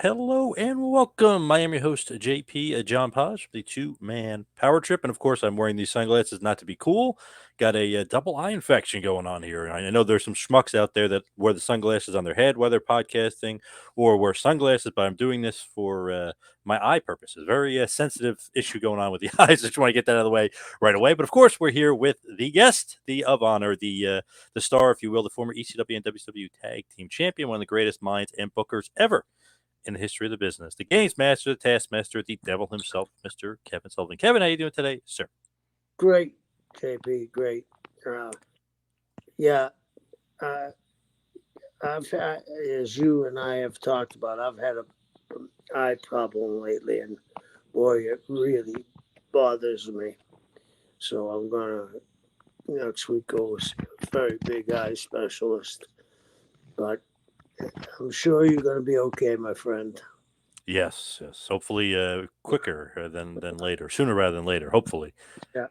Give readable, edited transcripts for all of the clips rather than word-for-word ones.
Hello and welcome. I am your host, JP John Poz, the two-man power trip. And of course, I'm wearing these sunglasses not to be cool. Got a, double eye infection going on here. And I know there's some schmucks out there that wear the sunglasses on their head while they're podcasting or wear sunglasses, but I'm doing this for my eye purposes. Very sensitive issue going on with the eyes. I just want to get that out of the way right away. But of course, we're here with the guest, the of honor, the star, if you will, the former ECW and WCW tag team champion, one of the greatest minds and bookers ever in the history of the business. The games master, the taskmaster, the devil himself, Mr. Kevin Sullivan. Kevin, how you doing today, sir? Great, JP, great. Uh, yeah, uh, I've had, as you and I have talked about, I've had a eye problem lately, and boy, it really bothers me. So I'm gonna next week go see a very big eye specialist. But I'm sure you're gonna be okay, my friend. Yes, yes. Hopefully, quicker than later, sooner rather than later. Hopefully, Yeah,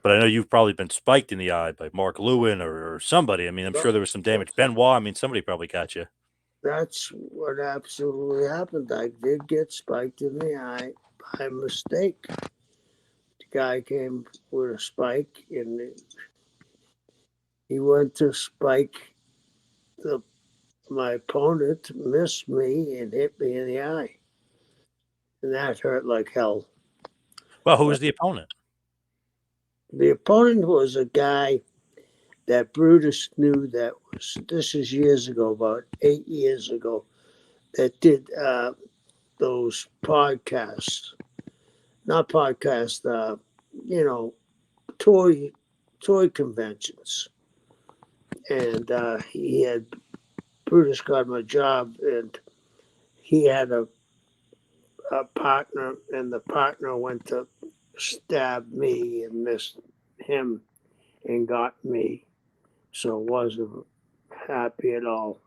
but I know you've probably been spiked in the eye by Mark Lewin or somebody. I mean, I'm sure there was some damage. Benoit. I mean, somebody probably got you. that's what absolutely happened. I did get spiked in the eye by mistake. The guy came with a spike, and he went to spike the my opponent, missed me and hit me in the eye, and that hurt like hell. Well, who was But the opponent? the opponent was a guy that Brutus knew. That was this is years ago, about 8 years ago. That did those podcasts, not podcasts, you know, toy toy conventions, and he had Brutus got him a job, and he had a partner, and the partner went to stab me and missed him and got me. So wasn't happy at all.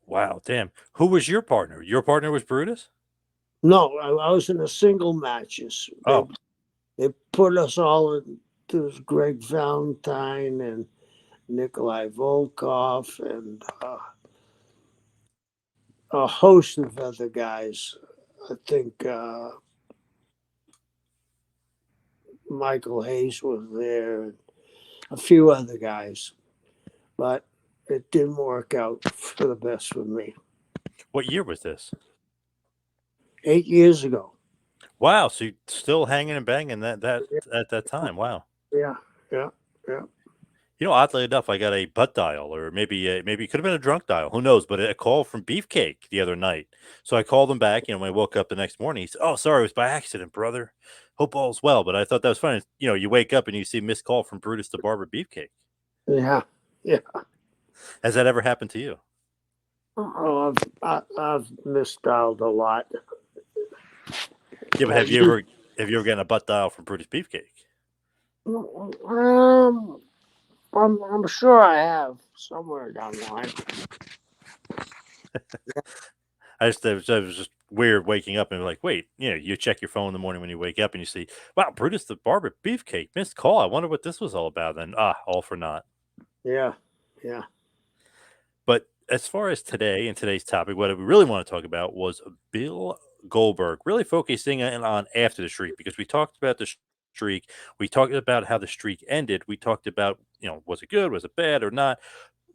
Wow, damn. Who was your partner? Your partner was Brutus. No, I was in a single matches. Oh, They put us all in. There was Greg Valentine and Nikolai Volkov and a host of other guys. I think Michael Hayes was there and a few other guys, but it didn't work out for the best for me. what year was this? 8 years ago. Wow, so you still hanging and banging that at that time. Wow. Yeah, yeah, yeah. Oddly enough, I got a butt dial, or maybe it could have been a drunk dial. Who knows? But a call from Beefcake the other night. So I called him back. When I woke up the next morning, he said, "Oh, sorry, it was by accident, brother. Hope all's well." But I thought that was funny. You wake up and you see missed call from Brutus the Barber Beefcake. Yeah, yeah. Has that ever happened to you? Oh, I've misdialed a lot. Yeah, but As you, have you ever gotten a butt dial from Brutus Beefcake? um, I'm sure I have somewhere down the line. It was just weird waking up and like, wait, you check your phone in the morning when you wake up and you see, wow, Brutus the Barber Beefcake missed call. I wonder what this was all about. Then all for naught. Yeah, yeah. But as far as today and today's topic, what we really want to talk about was Bill Goldberg, really focusing on after the streak because we talked about the streak. We talked about how the streak ended. We talked about, was it good? Was it bad or not?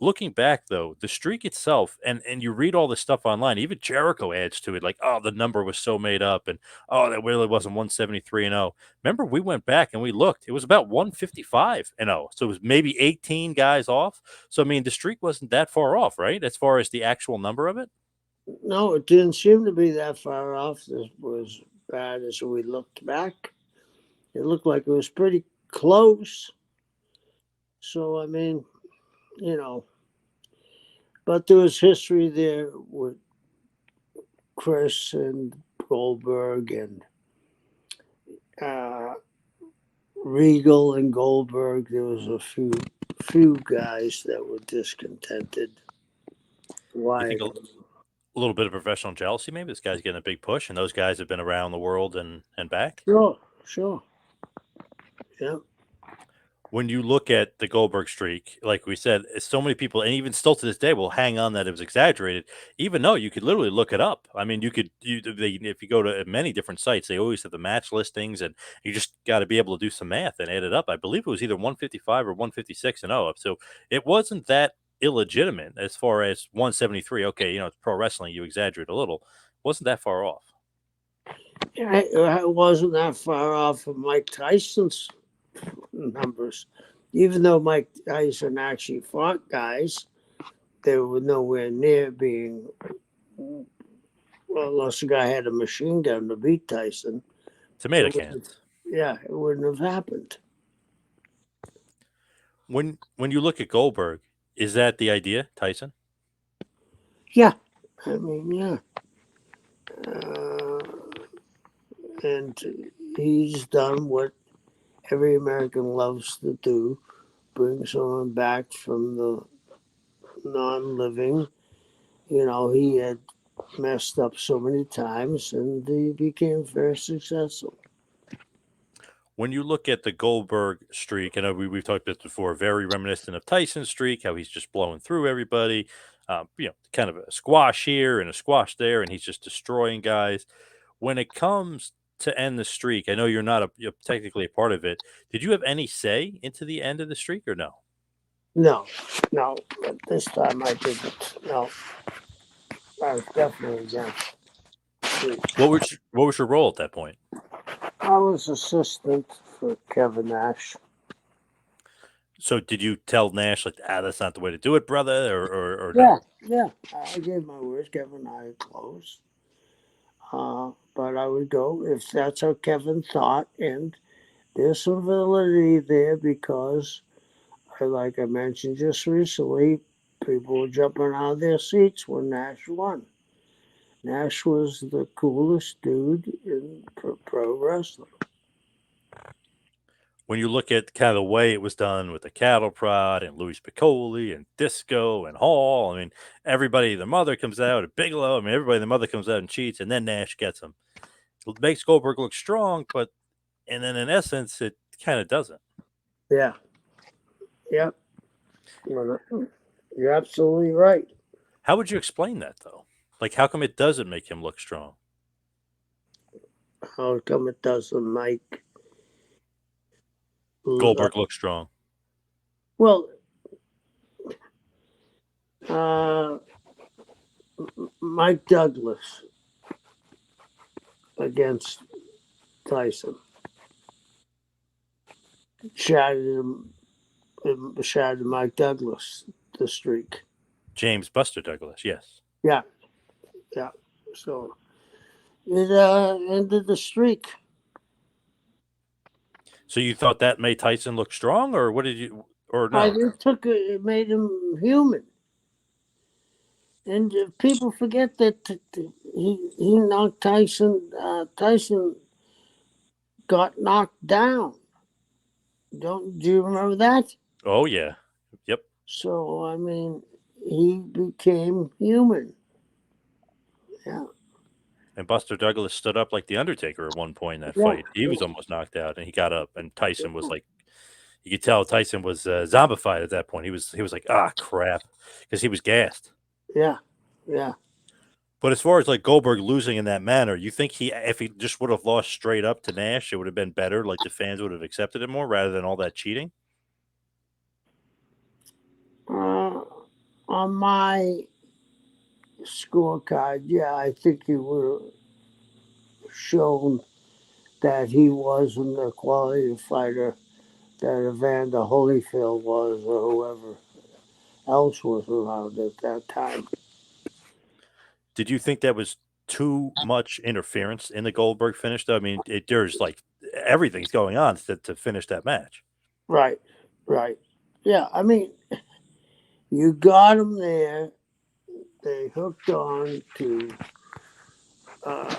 Looking back though, the streak itself, and you read all this stuff online, even Jericho adds to it, like, oh, the number was so made up, and oh, that really wasn't 173 and 0. Remember, we went back and we looked; it was about 155 and 0, so it was maybe 18 guys off. So I mean, the streak wasn't that far off, right? As far as the actual number of it. No, it didn't seem to be that far off. This was bad as we looked back. It looked like it was pretty close. So I mean, you know, but there was history there with Chris and Goldberg and uh, Regal and Goldberg. There was a few guys that were discontented. You Why? think a little bit of professional jealousy, maybe this guy's getting a big push, and those guys have been around the world and back. Sure, sure. Yeah. when you look at the Goldberg streak, like we said, so many people, and even still to this day, will hang on that it was exaggerated, even though you could literally look it up. I mean, if you go to many different sites, they always have the match listings, and you just got to be able to do some math and add it up. I believe it was either 155 or 156 and 0. So it wasn't that illegitimate as far as 173. Okay, it's pro wrestling, you exaggerate a little. Wasn't that far off. It wasn't that far off of Mike Tyson's numbers. Even though Mike Tyson actually fought guys, they were nowhere near being, well, unless the guy had a machine gun to beat Tyson. Tomato cans. Yeah, it wouldn't have happened. When you look at Goldberg, is that the idea, Tyson? Yeah, I mean, yeah. And he's done what every American loves to do, bring someone back from the non-living. He had messed up so many times, and he became very successful. When you look at the Goldberg streak, I know we've talked about this before, very reminiscent of Tyson's streak, how he's just blowing through everybody. Kind of a squash here and a squash there, and he's just destroying guys. When it comes to end the streak, I know you're technically a part of it. Did you have any say into the end of the streak or no? No, but this time I didn't. No, I was definitely against. What was your role at that point? I was assistant for Kevin Nash. So did you tell Nash like, that's not the way to do it, brother, or Yeah, no? yeah. I gave my word. Kevin and I are close. But I would go if that's how Kevin thought, and there's some validity there because, like I mentioned just recently, people were jumping out of their seats when Nash won. Nash was the coolest dude in pro wrestling. When you look at kind of the way it was done with the cattle prod and Louis Piccoli and Disco and Hall, I mean, everybody, the mother comes out, and Bigelow, I mean, everybody, the mother comes out and cheats, and then Nash gets him. It makes Goldberg look strong, and then in essence, it kind of doesn't. Yeah. Yep. You're absolutely right. How would you explain that, though? Like, how come it doesn't make him look strong? How come it doesn't make Goldberg looks strong? Well, uh, Mike Douglas against Tyson shattered Mike Douglas the streak. James Buster Douglas, yes. Yeah. So it ended the streak. So you thought that made Tyson look strong, or what did you, or no? It made him human. And people forget that he knocked Tyson. Tyson got knocked down. Do you remember that? Oh yeah, yep. So I mean, he became human. Yeah. And Buster Douglas stood up like the Undertaker at one point in that fight. He was almost knocked out, and he got up, and Tyson was like, you could tell Tyson was zombified at that point. He was like, crap, because he was gassed. Yeah. But as far as like Goldberg losing in that manner, you think if he just would have lost straight up to Nash, it would have been better? Like the fans would have accepted it more rather than all that cheating? On my scorecard, yeah, I think he would have shown that he wasn't the quality fighter that Evander Holyfield was or whoever else was around at that time. Did you think that was too much interference in the Goldberg finish, though? I mean, there's like everything's going on to finish that match. Right. Yeah, I mean, you got him there. They hooked on to the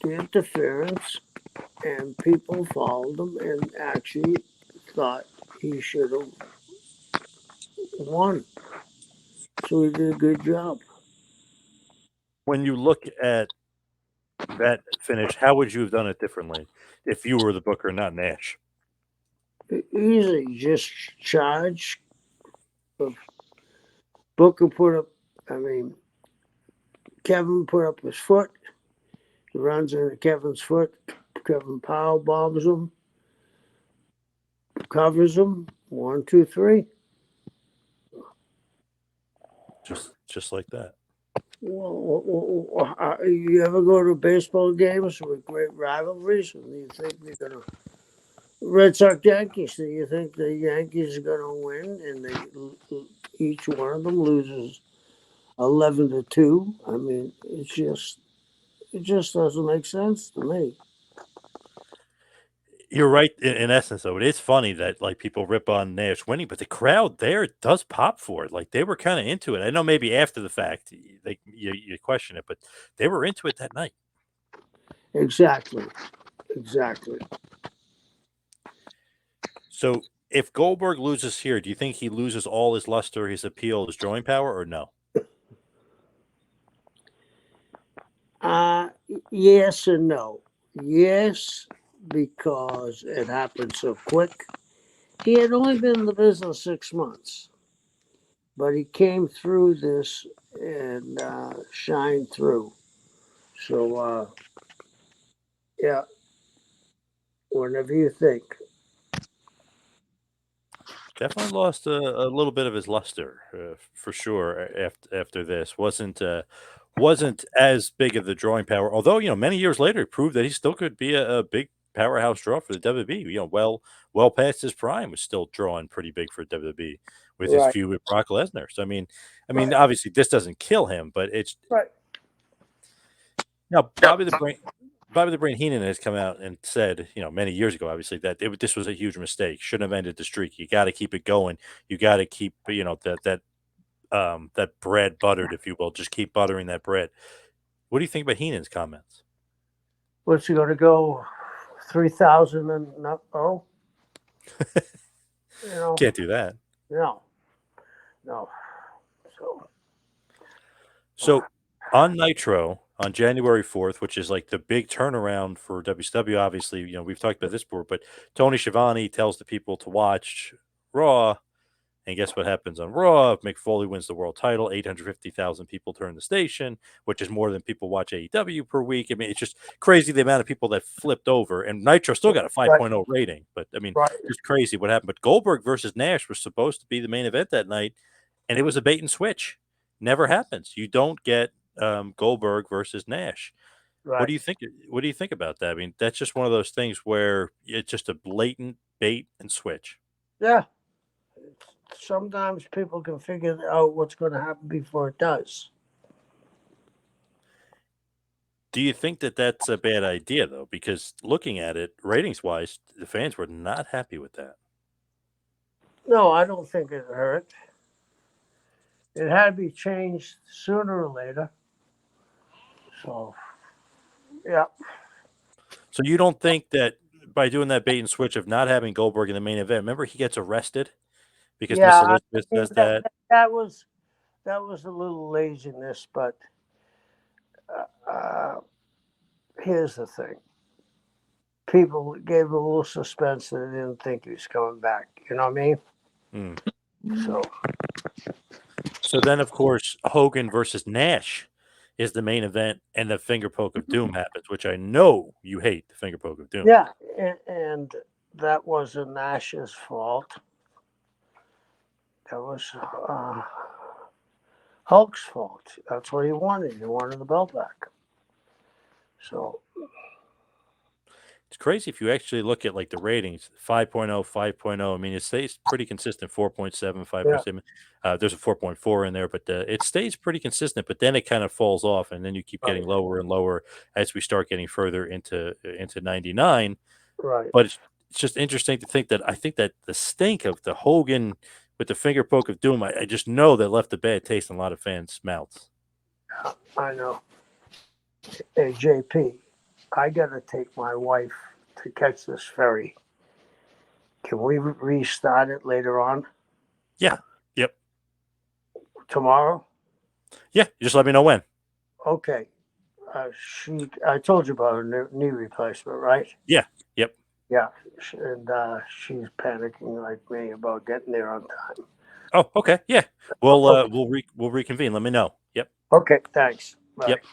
interference, and people followed him and actually thought he should have won. So he did a good job. When you look at that finish, how would you have done it differently if you were the booker, not Nash? easily just charge. Booker put up. I mean, Kevin put up his foot. He runs into Kevin's foot. Kevin power bombs him, covers him. 1, 2, 3. Just like that. You ever go to baseball games with great rivalries? And you think they're gonna Red Sox Yankees? Do you think the Yankees are gonna win? And each one of them loses 11-2. I mean, it just doesn't make sense to me. You're right in essence, though. It is funny that like people rip on Nash winning, but the crowd there does pop for it. Like they were kind of into it. I know maybe after the fact, you question it, but they were into it that night. Exactly. So if Goldberg loses here, do you think he loses all his luster, his appeal, his drawing power, or no? Yes and no. Yes, because it happened so quick. He had only been in the business 6 months, but he came through this and shined through. So, yeah, whatever you think. Definitely lost a little bit of his luster for sure after this. Wasn't as big of the drawing power. Although many years later, he proved that he still could be a big powerhouse draw for the WWE. Well past his prime, was still drawing pretty big for WWE with his Right. feud with Brock Lesnar. So I mean, Right. obviously this doesn't kill him, but it's Right. now Bobby the Brain Heenan has come out and said, many years ago, obviously, that this was a huge mistake. Shouldn't have ended the streak. You got to keep it going. You got to keep, that bread buttered, if you will. Just keep buttering that bread. What do you think about Heenan's comments? What's he going to go 3,000 and not? Oh, Can't do that. No. So on Nitro on January 4th, which is like the big turnaround for WCW, obviously, we've talked about this before, but Tony Schiavone tells the people to watch Raw. And guess what happens on Raw? Mick Foley wins the world title. 850,000 people turn the station, which is more than people watch AEW per week. I mean, it's just crazy the amount of people that flipped over. And Nitro still got a 5.0 rating. But, I mean, just crazy what happened. But Goldberg versus Nash was supposed to be the main event that night, and it was a bait and switch. Never happens. You don't get Goldberg versus Nash. Right. What do you think? What do you think about that? I mean, that's just one of those things where it's just a blatant bait and switch. Yeah. Sometimes people can figure out what's going to happen before it does. Do you think that that's a bad idea, though? Because looking at it, ratings-wise, the fans were not happy with that. No, I don't think it hurt. It had to be changed sooner or later. So, yeah. So you don't think that by doing that bait and switch of not having Goldberg in the main event, remember he gets arrested because Miss Elizabeth says that? That was a little laziness, but here's the thing. People gave a little suspense and they didn't think he was coming back. You know what I mean? So then, of course, Hogan versus Nash is the main event, and the finger poke of doom happens, which I know you hate, the finger poke of doom. Yeah, and that wasn't Nash's fault. That was Hulk's fault. That's what he wanted. He wanted the belt back. So it's crazy if you actually look at like the ratings 5.0, 5.0. I mean, it stays pretty consistent 4.7, 5.7. There's a 4.4 in there, but it stays pretty consistent. But then it kind of falls off, and then you keep getting lower and lower as we start getting further into 99. Right. But it's just interesting to think that I think that the stink of the Hogan with the finger poke of doom, I just know that left a bad taste in a lot of fans' mouths. I know. Hey, JP, I got to take my wife to catch this ferry. Can we restart it later on? Yeah. Yep. Tomorrow? Yeah. Just let me know when. Okay. I told you about her knee replacement, right? Yeah. Yep. Yeah, and she's panicking like me about getting there on time. Oh, okay. Yeah. We'll reconvene. Let me know. Yep. Okay, thanks. Bye. Yep.